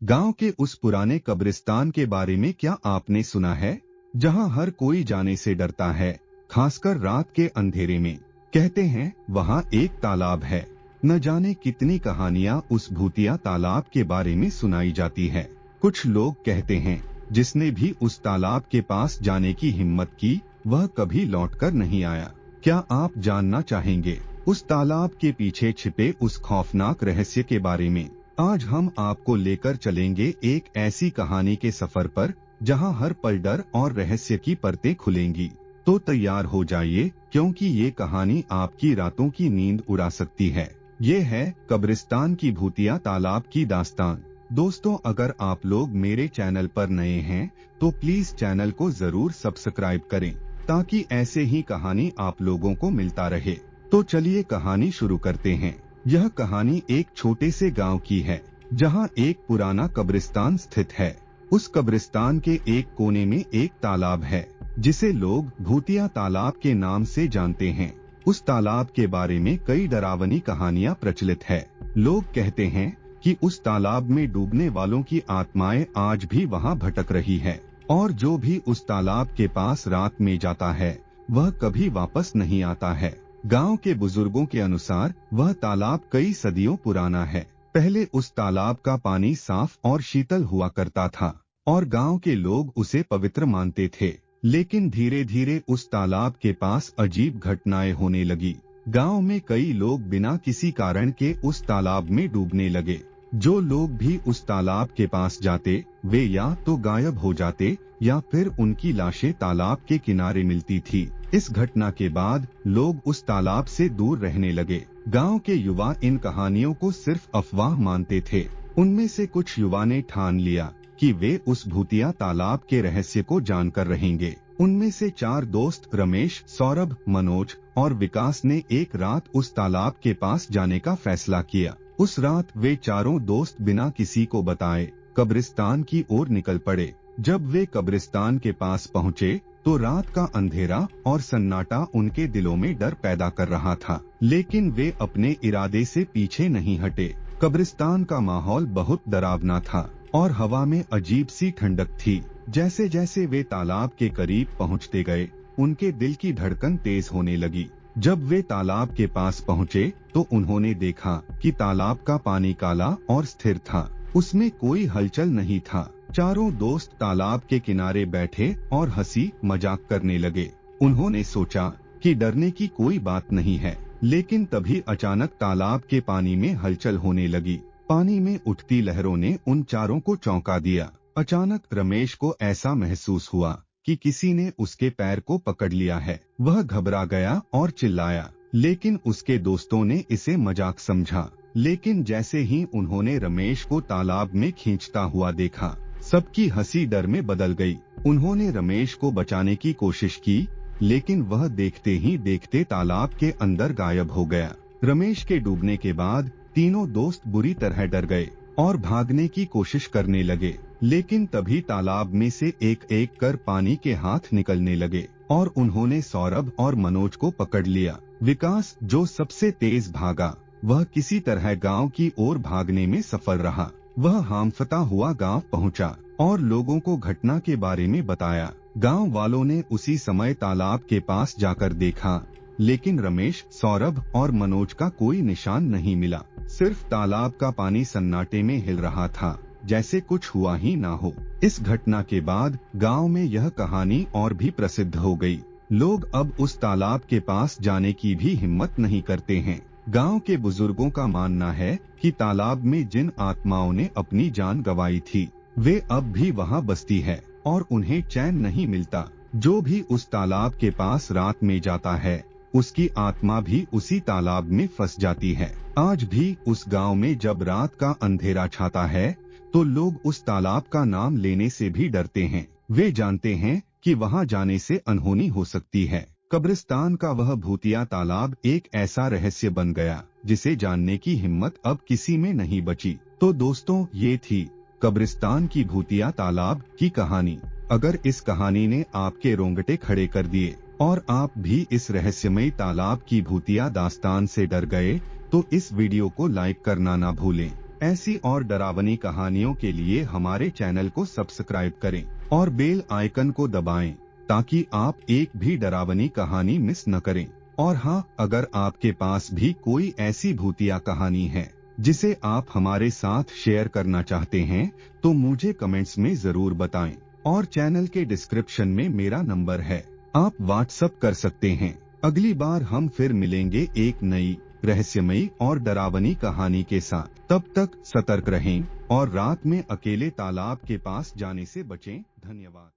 गांव के उस पुराने कब्रिस्तान के बारे में क्या आपने सुना है, जहां हर कोई जाने से डरता है, खासकर रात के अंधेरे में। कहते हैं वहां एक तालाब है। न जाने कितनी कहानियां उस भूतिया तालाब के बारे में सुनाई जाती है। कुछ लोग कहते हैं जिसने भी उस तालाब के पास जाने की हिम्मत की वह कभी लौटकर नहीं आया। क्या आप जानना चाहेंगे उस तालाब के पीछे छिपे उस खौफनाक रहस्य के बारे में? आज हम आपको लेकर चलेंगे एक ऐसी कहानी के सफर पर जहां हर पल डर और रहस्य की परतें खुलेंगी। तो तैयार हो जाइए, क्योंकि ये कहानी आपकी रातों की नींद उड़ा सकती है। ये है कब्रिस्तान की भूतिया तालाब की दास्तान। दोस्तों, अगर आप लोग मेरे चैनल पर नए हैं तो प्लीज चैनल को जरूर सब्सक्राइब करें, ताकि ऐसे ही कहानी आप लोगों को मिलता रहे। तो चलिए कहानी शुरू करते हैं। यह कहानी एक छोटे से गांव की है, जहां एक पुराना कब्रिस्तान स्थित है। उस कब्रिस्तान के एक कोने में एक तालाब है, जिसे लोग भूतिया तालाब के नाम से जानते हैं। उस तालाब के बारे में कई डरावनी कहानियां प्रचलित है। लोग कहते हैं कि उस तालाब में डूबने वालों की आत्माएं आज भी वहां भटक रही है, और जो भी उस तालाब के पास रात में जाता है वह कभी वापस नहीं आता है। गांव के बुजुर्गों के अनुसार वह तालाब कई सदियों पुराना है। पहले उस तालाब का पानी साफ और शीतल हुआ करता था और गांव के लोग उसे पवित्र मानते थे। लेकिन धीरे धीरे उस तालाब के पास अजीब घटनाएं होने लगी। गांव में कई लोग बिना किसी कारण के उस तालाब में डूबने लगे। जो लोग भी उस तालाब के पास जाते वे या तो गायब हो जाते या फिर उनकी लाशें तालाब के किनारे मिलती थी। इस घटना के बाद लोग उस तालाब से दूर रहने लगे। गांव के युवा इन कहानियों को सिर्फ अफवाह मानते थे। उनमें से कुछ युवा ने ठान लिया कि वे उस भूतिया तालाब के रहस्य को जानकर रहेंगे। उनमें से 4 दोस्त रमेश, सौरभ, मनोज और विकास ने एक रात उस तालाब के पास जाने का फैसला किया। उस रात वे चारों दोस्त बिना किसी को बताए कब्रिस्तान की ओर निकल पड़े। जब वे कब्रिस्तान के पास पहुँचे तो रात का अंधेरा और सन्नाटा उनके दिलों में डर पैदा कर रहा था, लेकिन वे अपने इरादे से पीछे नहीं हटे। कब्रिस्तान का माहौल बहुत डरावना था और हवा में अजीब सी ठंडक थी। जैसे जैसे वे तालाब के करीब पहुंचते गए, उनके दिल की धड़कन तेज होने लगी। जब वे तालाब के पास पहुंचे तो उन्होंने देखा कि तालाब का पानी काला और स्थिर था। उसमें कोई हलचल नहीं था। चारों दोस्त तालाब के किनारे बैठे और हंसी मजाक करने लगे। उन्होंने सोचा कि डरने की कोई बात नहीं है, लेकिन तभी अचानक तालाब के पानी में हलचल होने लगी। पानी में उठती लहरों ने उन चारों को चौंका दिया। अचानक रमेश को ऐसा महसूस हुआ कि किसी ने उसके पैर को पकड़ लिया है। वह घबरा गया और चिल्लाया, लेकिन उसके दोस्तों ने इसे मजाक समझा। लेकिन जैसे ही उन्होंने रमेश को तालाब में खींचता हुआ देखा, सबकी हंसी डर में बदल गई। उन्होंने रमेश को बचाने की कोशिश की, लेकिन वह देखते ही देखते तालाब के अंदर गायब हो गया। रमेश के डूबने के बाद तीनों दोस्त बुरी तरह डर गए और भागने की कोशिश करने लगे। लेकिन तभी तालाब में से एक एक कर पानी के हाथ निकलने लगे और उन्होंने सौरभ और मनोज को पकड़ लिया। विकास, जो सबसे तेज भागा, वह किसी तरह गांव की ओर भागने में सफल रहा। वह हांफता हुआ गांव पहुंचा और लोगों को घटना के बारे में बताया। गांव वालों ने उसी समय तालाब के पास जाकर देखा, लेकिन रमेश, सौरभ और मनोज का कोई निशान नहीं मिला। सिर्फ तालाब का पानी सन्नाटे में हिल रहा था, जैसे कुछ हुआ ही ना हो। इस घटना के बाद गांव में यह कहानी और भी प्रसिद्ध हो गई। लोग अब उस तालाब के पास जाने की भी हिम्मत नहीं करते हैं। गांव के बुजुर्गों का मानना है कि तालाब में जिन आत्माओं ने अपनी जान गंवाई थी वे अब भी वहां बसती है और उन्हें चैन नहीं मिलता। जो भी उस तालाब के पास रात में जाता है उसकी आत्मा भी उसी तालाब में फंस जाती है। आज भी उस गांव में जब रात का अंधेरा छाता है तो लोग उस तालाब का नाम लेने से भी डरते हैं। वे जानते हैं कि वहां जाने से अनहोनी हो सकती है। कब्रिस्तान का वह भूतिया तालाब एक ऐसा रहस्य बन गया जिसे जानने की हिम्मत अब किसी में नहीं बची। तो दोस्तों, ये थी कब्रिस्तान की भूतिया तालाब की कहानी। अगर इस कहानी ने आपके रोंगटे खड़े कर दिए और आप भी इस रहस्यमयी तालाब की भूतिया दास्तान से डर गए तो इस वीडियो को लाइक करना ना भूलें। ऐसी और डरावनी कहानियों के लिए हमारे चैनल को सब्सक्राइब करें और बेल आइकन को दबाएं ताकि आप एक भी डरावनी कहानी मिस न करें। और हाँ, अगर आपके पास भी कोई ऐसी भूतिया कहानी है जिसे आप हमारे साथ शेयर करना चाहते हैं तो मुझे कमेंट्स में जरूर बताएं। और चैनल के डिस्क्रिप्शन में मेरा नंबर है, आप व्हाट्सएप कर सकते हैं। अगली बार हम फिर मिलेंगे एक नई रहस्यमयी और डरावनी कहानी के साथ। तब तक सतर्क रहें और रात में अकेले तालाब के पास जाने से बचें। धन्यवाद।